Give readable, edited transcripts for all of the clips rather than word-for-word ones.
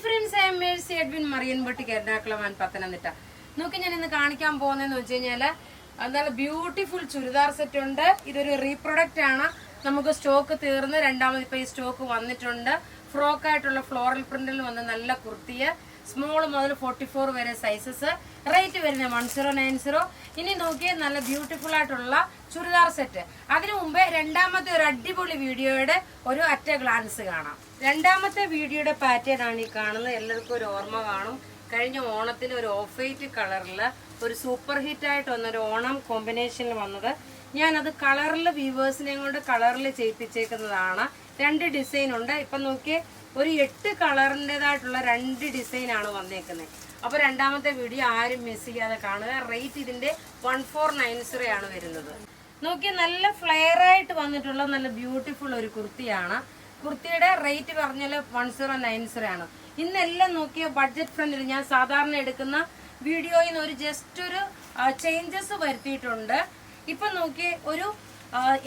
friends, I am Mercy Edwin Marianpatti Ernakulam Pathanamthitta. നോക്കി ഞാൻ ഇന്ന് കാണിക്കാൻ പോകുന്നതെന്ന് വെച്ച് കഴിഞ്ഞാൽ നല്ല ബ്യൂട്ടിഫുൾ ചുരിദാർ സെറ്റ് ഉണ്ട്. ഇതൊരു റീപ്രൊഡക്റ്റ് ആണ്. നമുക്ക് സ്റ്റോക്ക് തീർന്ന് രണ്ടാമത് ഇപ്പോൾ ഈ സ്റ്റോക്ക് വന്നിട്ടുണ്ട്. ഫ്രോക്ക് ആയിട്ടുള്ള ഫ്ലോറൽ പ്രിന്റിൽ വന്ന നല്ല കുർത്തിയ സ്മോൾ മുതൽ 44 വരെ സൈസസ്. റേറ്റ് വരുന്നത് 1090. ഇനി നോക്കിയാൽ നല്ല ബ്യൂട്ടിഫുൾ ആയിട്ടുള്ള ചുരിദാർ സെറ്റ്. അതിനു മുമ്പേ രണ്ടാമത്തെ ഒരു അടിപൊളി വീഡിയോയുടെ ഒരു അറ്റ ഗ്ലാൻസ് കാണാം. രണ്ടാമത്തെ വീഡിയോയുടെ പാറ്റേൺ ആണ് ഈ കാണുന്നത്. എല്ലാവർക്കും ഒരു ഓർമ്മ കാണും. കഴിഞ്ഞ ഓണത്തിന് ഒരു ഓഫ് വൈറ്റ് കളറിൽ ഒരു സൂപ്പർ ഹിറ്റ് ആയിട്ട് വന്നൊരു ഓണം കോമ്പിനേഷനിൽ വന്നത്. ഞാനത് കളറിൽ വീവേഴ്സിനെയും കൊണ്ട് കളറിൽ ചെയ്യിപ്പിച്ചേക്കുന്നതാണ്. 2 ഡിസൈൻ ഉണ്ട്. ഇപ്പം നോക്കിയേ, ഒരു 8 കളറിൻ്റെതായിട്ടുള്ള 2 ഡിസൈനാണ് വന്നേക്കുന്നത്. അപ്പോൾ രണ്ടാമത്തെ വീഡിയോ ആരും മിസ് ചെയ്യാതെ കാണുക. റേറ്റ് ഇതിൻ്റെ 1490 ആണ് വരുന്നത്. നോക്കിയാൽ നല്ല ഫ്ലെയർ ആയിട്ട് വന്നിട്ടുള്ള നല്ല ബ്യൂട്ടിഫുൾ ഒരു കുർത്തിയാണ്. കുർത്തിയുടെ റേറ്റ് പറഞ്ഞാൽ 1090 ആണ്. ഇന്നെല്ലാം നോക്കിയ ബഡ്ജറ്റ് ഫ്രണ്ടിൽ ഞാൻ സാധാരണ എടുക്കുന്ന വീഡിയോയിൽ നിന്ന് ഒരു ജസ്റ്റ് ഒരു ചേഞ്ചസ് വരുത്തിയിട്ടുണ്ട്. ഇപ്പൊ നോക്കിയ ഒരു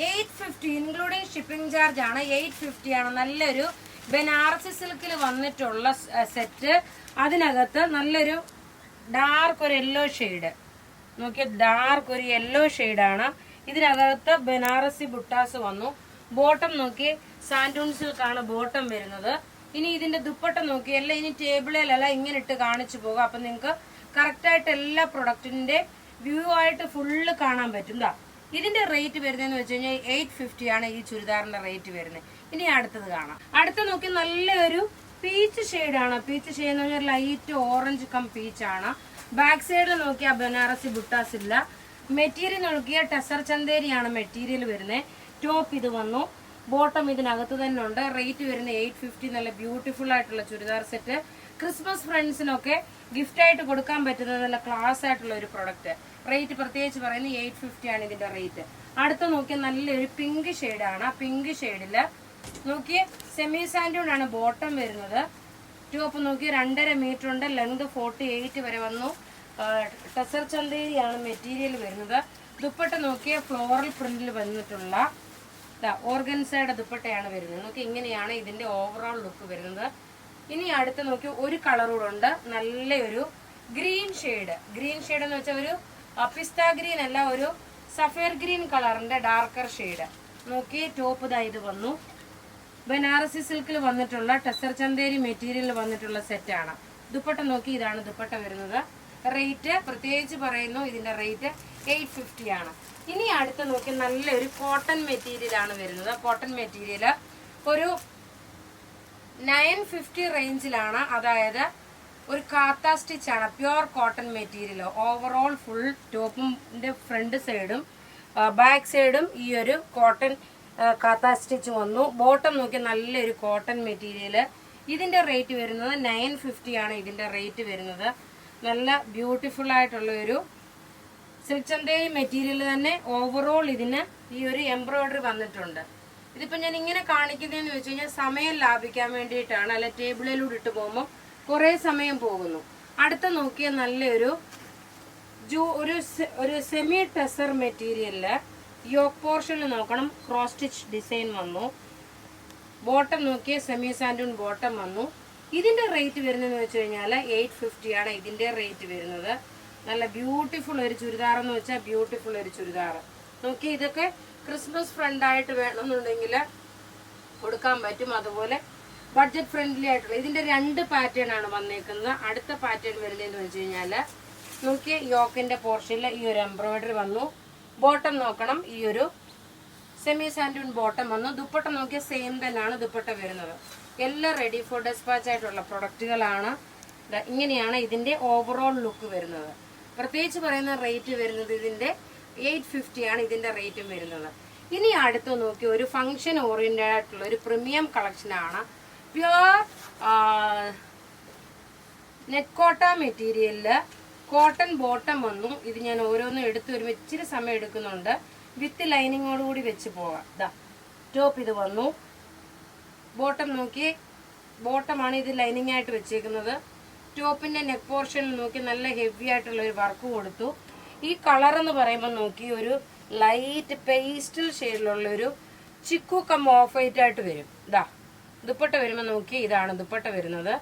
850 ഇൻക്ലൂഡിങ് ഷിപ്പിംഗ് ചാർജ് ആണ്. 850 ആണ്. നല്ലൊരു ബനാറസി സിൽക്കിൽ വന്നിട്ടുള്ള സെറ്റ്. അതിനകത്ത് നല്ലൊരു ഡാർക്ക് ഒരു യെല്ലോ ഷെയ്ഡ്. നോക്കിയ ഡാർക്ക് ഒരു യെല്ലോ ഷെയ്ഡാണ്. ഇതിനകത്ത് ബനാറസി ബുട്ടാസ് വന്നു. ബോട്ടം നോക്കി സാൻഡൂൺ സിൽക്കാണ് ബോട്ടം വരുന്നത്. ഇനി ഇതിന്റെ ദുപ്പട്ട നോക്കി എല്ലാം ഇനി ടേബിളിലല്ല ഇങ്ങനെ ഇട്ട് കാണിച്ചു പോകും. അപ്പൊ നിങ്ങൾക്ക് കറക്റ്റ് ആയിട്ട് എല്ലാ പ്രൊഡക്റ്റിന്റെ വ്യൂ ആയിട്ട് ഫുള്ള് കാണാൻ പറ്റും. ഇതിന്റെ റേറ്റ് വരുന്നതെന്ന് വെച്ച് കഴിഞ്ഞാൽ 850 ആണ് ഈ ചുരിദാറിന്റെ റേറ്റ് വരുന്നത്. ഇനി അടുത്തത് കാണാം. അടുത്ത നോക്കി നല്ലൊരു പീച്ച് ഷെയ്ഡാണ്. പീച്ച് ഷെയ്ഡ് എന്ന് പറഞ്ഞാൽ ലൈറ്റ് ഓറഞ്ച് കം പീച്ചാണ്. ബാക്ക് സൈഡിൽ നോക്കിയാൽ ബനാറസി ബുട്ടാസ് ഇല്ല. മെറ്റീരിയൽ നോക്കിയാൽ ടെസർ ചന്തേരിയാണ് മെറ്റീരിയൽ വരുന്നത്. ടോപ്പ് ഇത് വന്നു. ബോട്ടം ഇതിനകത്ത് തന്നെ ഉണ്ട്. റേറ്റ് വരുന്ന 850. നല്ല ബ്യൂട്ടിഫുൾ ആയിട്ടുള്ള ചുരിദാർ സെറ്റ്. ക്രിസ്മസ് ഫ്രണ്ട്സിനൊക്കെ ഗിഫ്റ്റ് ആയിട്ട് കൊടുക്കാൻ പറ്റുന്ന നല്ല ക്ലാസ് ആയിട്ടുള്ള ഒരു പ്രൊഡക്റ്റ്. റേറ്റ് പ്രത്യേകിച്ച് പറയുന്നത് 850 ആണ് ഇതിന്റെ റേറ്റ്. അടുത്ത നോക്കിയാൽ നല്ലൊരു പിങ്ക് ഷെയ്ഡാണ്. പിങ്ക് ഷെയ്ഡില് നോക്കിയ സെമി സാൻഡൂൺ ആണ് ബോട്ടം വരുന്നത്. ടോപ്പ് നോക്കി 2.5 മീറ്റർ ഉണ്ട്. ലെങ്ത് 48 വരെ വന്നു. ടെസർ ചന്തേരിയാണ് മെറ്റീരിയൽ വരുന്നത്. ദുപ്പട്ട നോക്കിയ ഫ്ലോറൽ പ്രിന്റിൽ വന്നിട്ടുള്ള ഓർഗൻസയുടെ ദുപ്പട്ടയാണ് വരുന്നത്. നോക്കി ഇങ്ങനെയാണ് ഇതിന്റെ ഓവറോൾ ലുക്ക് വരുന്നത്. ഇനി അടുത്ത് നോക്കി ഒരു കളർ കൂടെ ഉണ്ട്. നല്ലൊരു ഗ്രീൻ ഷെയ്ഡ്. ഗ്രീൻ ഷെയ്ഡ് എന്ന് വെച്ചാൽ ഒരു പിസ്ത ഗ്രീൻ അല്ല, ഒരു സഫയർ ഗ്രീൻ കളറിന്റെ ഡാർക്കർ ഷെയ്ഡ്. നോക്കി ടോപ്പ് ഇത് വന്നു. ബനാറസി സിൽക്കിൽ വന്നിട്ടുള്ള ടെസർ ചന്തേരി മെറ്റീരിയലിൽ വന്നിട്ടുള്ള സെറ്റാണ്. ദുപ്പട്ട നോക്കി ഇതാണ് ദുപ്പട്ട വരുന്നത്. റേറ്റ് പ്രത്യേകിച്ച് പറയുന്നു, ഇതിന്റെ റേറ്റ് 850 ആണ്. ഇനി അടുത്ത് നോക്കി നല്ലൊരു കോട്ടൺ മെറ്റീരിയൽ ആണ് വരുന്നത്. കോട്ടൺ മെറ്റീരിയൽ ഒരു 950 റേഞ്ചിലാണ്. അതായത് ഒരു കാത്ത സ്റ്റിച്ച് ആണ്. Pure cotton material. Overall full ടോപ്പിന്റെ ഫ്രണ്ട് സൈഡും ബാക്ക് സൈഡും ഈ ഒരു കോട്ടൺ കാത്ത സ്റ്റിച്ച് വന്നു. ബോട്ടം നോക്കി നല്ലൊരു കോട്ടൺ മെറ്റീരിയൽ. ഇതിന്റെ റേറ്റ് വരുന്നത് 950 ആണ് ഇതിന്റെ റേറ്റ് വരുന്നത്. നല്ല ബ്യൂട്ടിഫുൾ ആയിട്ടുള്ള ഒരു സിൽക്ക് ചന്തേരി മെറ്റീരിയൽ തന്നെ. ഓവറോൾ ഇതിന് ഈ ഒരു എംബ്രോയിഡറി വന്നിട്ടുണ്ട്. ഇതിപ്പോൾ ഞാൻ ഇങ്ങനെ കാണിക്കുന്നതെന്ന് വെച്ച് കഴിഞ്ഞാൽ സമയം ലാഭിക്കാൻ വേണ്ടിയിട്ടാണ്. അല്ല ടേബിളിലൂടെ ഇട്ട് പോകുമ്പോൾ കുറേ സമയം പോകുന്നു. അടുത്ത നോക്കിയ നല്ലൊരു ഒരു സെമി ടെസർ മെറ്റീരിയലില് യോക്ക് പോർഷനിൽ നോക്കണം ക്രോസ് സ്റ്റിച്ച് ഡിസൈൻ വന്നു. ബോട്ടം നോക്കിയ സെമി സാൻഡൂൺ ബോട്ടം വന്നു. ഇതിന്റെ റേറ്റ് വരുന്നതെന്ന് വെച്ച് കഴിഞ്ഞാൽ 850 ആണ് ഇതിന്റെ റേറ്റ് വരുന്നത്. നല്ല ബ്യൂട്ടിഫുൾ ഒരു ചുരിദാർ എന്ന് വെച്ചാൽ ബ്യൂട്ടിഫുൾ ഒരു ചുരിദാർ. നോക്കി ഇതൊക്കെ ക്രിസ്മസ് ഫ്രണ്ടായിട്ട് വേണമെന്നുണ്ടെങ്കിൽ കൊടുക്കാൻ പറ്റും. അതുപോലെ ബഡ്ജറ്റ് ഫ്രണ്ട്ലി ആയിട്ടുള്ള ഇതിന്റെ 2 പാറ്റേൺ ആണ് വന്നേക്കുന്നത്. അടുത്ത പാറ്റേൺ വരുന്നതെന്ന് വെച്ച് കഴിഞ്ഞാൽ നോക്കിയ യോക്കിന്റെ പോർഷനിൽ ഈ ഒരു എംബ്രോയിഡറി വന്നു. ബോട്ടം നോക്കണം ഈ ഒരു സെമി സാൻഡൂൺ ബോട്ടം വന്നു. ദുപ്പട്ട നോക്കിയ സെയിം തന്നെയാണ് ദുപ്പട്ട വരുന്നത്. എല്ലാം റെഡി ഫോർ ഡെസ്പാച്ച് ആയിട്ടുള്ള പ്രൊഡക്റ്റുകളാണ്. ഇങ്ങനെയാണ് ഇതിന്റെ ഓവറോൾ ലുക്ക് വരുന്നത്. പ്രത്യേകിച്ച് പറയുന്ന റേറ്റ് വരുന്നത് ഇതിന്റെ 850 ആണ് ഇതിന്റെ റേറ്റും വരുന്നത്. ഇനി അടുത്ത് നോക്കി ഒരു ഫംഗ്ഷൻ ഓറിയന്റഡ് ആയിട്ടുള്ള ഒരു പ്രീമിയം കളക്ഷൻ ആണ്. പ്യുവർ നെറ്റ് കോട്ട മെറ്റീരിയലില് കോട്ടൺ ബോട്ടം വന്നു. ഇത് ഞാൻ ഓരോന്നും എടുത്ത് വരുമ്പോൾ ഇച്ചിരി സമയം എടുക്കുന്നുണ്ട്. വിത്ത് ലൈനിങ്ങോടുകൂടി വെച്ച് പോവാം. ടോപ്പ് ഇത് വന്നു. ബോട്ടം നോക്കി ബോട്ടമാണ് ഇത് ലൈനിങ് ആയിട്ട് വെച്ചേക്കുന്നത്. ടോപ്പിന്റെ നെക്ക് പോർഷനിൽ നോക്കി നല്ല ഹെവി ആയിട്ടുള്ള ഒരു വർക്ക് കൊടുത്തു. ഈ കളർ എന്ന് പറയുമ്പോൾ നോക്കി ഒരു ലൈറ്റ് പേസ്റ്റൽ ഷെയ്ഡിലുള്ള ഒരു ചിക്കു കം ഓഫ് വൈറ്റ് ആയിട്ട് വരും. ദുപ്പട്ട വരുമ്പോൾ നോക്കി ഇതാണ് ദുപ്പട്ട വരുന്നത്.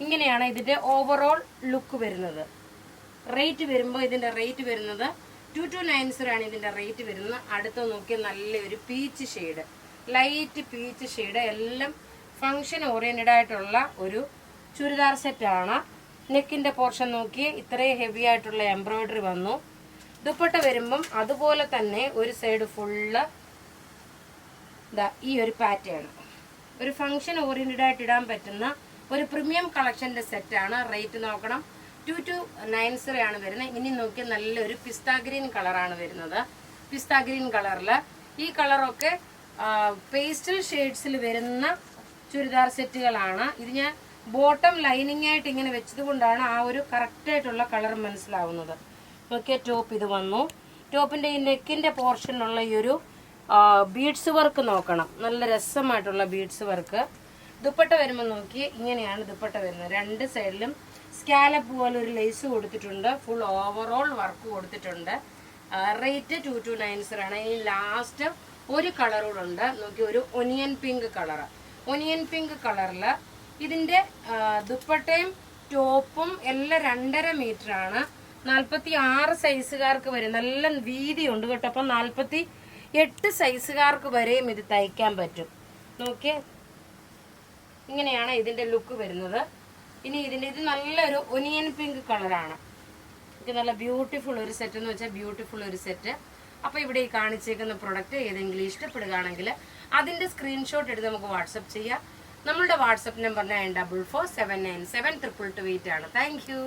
ഇങ്ങനെയാണ് ഇതിന്റെ ഓവറോൾ ലുക്ക് വരുന്നത്. റേറ്റ് വരുമ്പോൾ ഇതിന്റെ റേറ്റ് വരുന്നത് 2290 ആണ് ഇതിന്റെ റേറ്റ് വരുന്നത്. അടുത്ത് നോക്കിയാൽ നല്ലൊരു peach shade, light peach shade, എല്ലാം ഫങ്ഷൻ ഓറിയന്റഡ് ആയിട്ടുള്ള ഒരു ചുരിദാർ സെറ്റാണ്. നെക്കിന്റെ പോർഷൻ നോക്കി ഇത്രയും ഹെവി ആയിട്ടുള്ള എംബ്രോയിഡറി വന്നു. ദുപ്പട്ട വരുമ്പം അതുപോലെ തന്നെ ഒരു സൈഡ് ഫുള്ള് ഈ ഒരു പാറ്റേൺ, ഒരു ഫങ്ഷൻ ഓറിയന്റഡ് ആയിട്ട് ഇടാൻ പറ്റുന്ന ഒരു പ്രീമിയം കളക്ഷന്റെ സെറ്റാണ്. റേറ്റ് നോക്കണം 2290 ആണ് വരുന്നത്. ഇനി നോക്കി നല്ലൊരു പിസ്ത ഗ്രീൻ കളറാണ് വരുന്നത്. പിസ്ത ഗ്രീൻ കളറിൽ ഈ കളറൊക്കെ പേസ്റ്റൽ ഷെയ്ഡ്സിൽ വരുന്ന ചുരിദാർ സെറ്റുകളാണ്. ഇത് ഞാൻ ബോട്ടം ലൈനിങ് ആയിട്ട് ഇങ്ങനെ വെച്ചത് കൊണ്ടാണ് ആ ഒരു കറക്റ്റ് ആയിട്ടുള്ള കളർ മനസ്സിലാവുന്നത്. നോക്കിയ ടോപ്പ് ഇത് വന്നു. ടോപ്പിന്റെ ഈ നെക്കിന്റെ പോർഷനുള്ള ഈ ഒരു ബീഡ്സ് വർക്ക് നോക്കണം, നല്ല രസമായിട്ടുള്ള ബീഡ്സ് വർക്ക്. ദുപ്പട്ട വരുമ്പോൾ നോക്കി ഇങ്ങനെയാണ് ദുപ്പട്ട വരുന്നത്. രണ്ട് സൈഡിലും സ്കാലപ്പ് പോലെ ഒരു ലേസ് കൊടുത്തിട്ടുണ്ട്, ഫുൾ ഓവറോൾ വർക്ക് കൊടുത്തിട്ടുണ്ട്. റേറ്റ് 2290 ആണ്. ഇനി ലാസ്റ്റ് ഒരു കളറൂടുണ്ട്. നോക്കി ഒരു onion pink colour. Onion pink കളറിൽ ഇതിന്റെ ദുപ്പട്ടയും ടോപ്പും എല്ലാം 2.5 മീറ്റർ ആണ്. 46 സൈസുകാർക്ക് വരും. നല്ല വീതിയുണ്ട് കേട്ടോ. അപ്പം 48 സൈസുകാർക്ക് വരെയും ഇത് തയ്ക്കാൻ പറ്റും. നോക്കിയേ, ഇങ്ങനെയാണ് ഇതിന്റെ ലുക്ക് വരുന്നത്. ഇനി ഇത് നല്ലൊരു ഒനിയൻ പിങ്ക് കളറാണ്. ഇത് നല്ല ബ്യൂട്ടിഫുൾ ഒരു സെറ്റ് എന്ന് വെച്ചാൽ ബ്യൂട്ടിഫുൾ ഒരു സെറ്റ്. അപ്പോൾ ഇവിടെ ഈ കാണിച്ചേക്കുന്ന പ്രൊഡക്റ്റ് ഏതെങ്കിലും ഇഷ്ടപ്പെടുകയാണെങ്കിൽ അതിന്റെ സ്ക്രീൻഷോട്ട് എടുത്ത് നമുക്ക് വാട്സപ്പ് ചെയ്യാം. നമ്മളുടെ വാട്സപ്പ് നമ്പർ 9447972228 ആണ്. Thank you.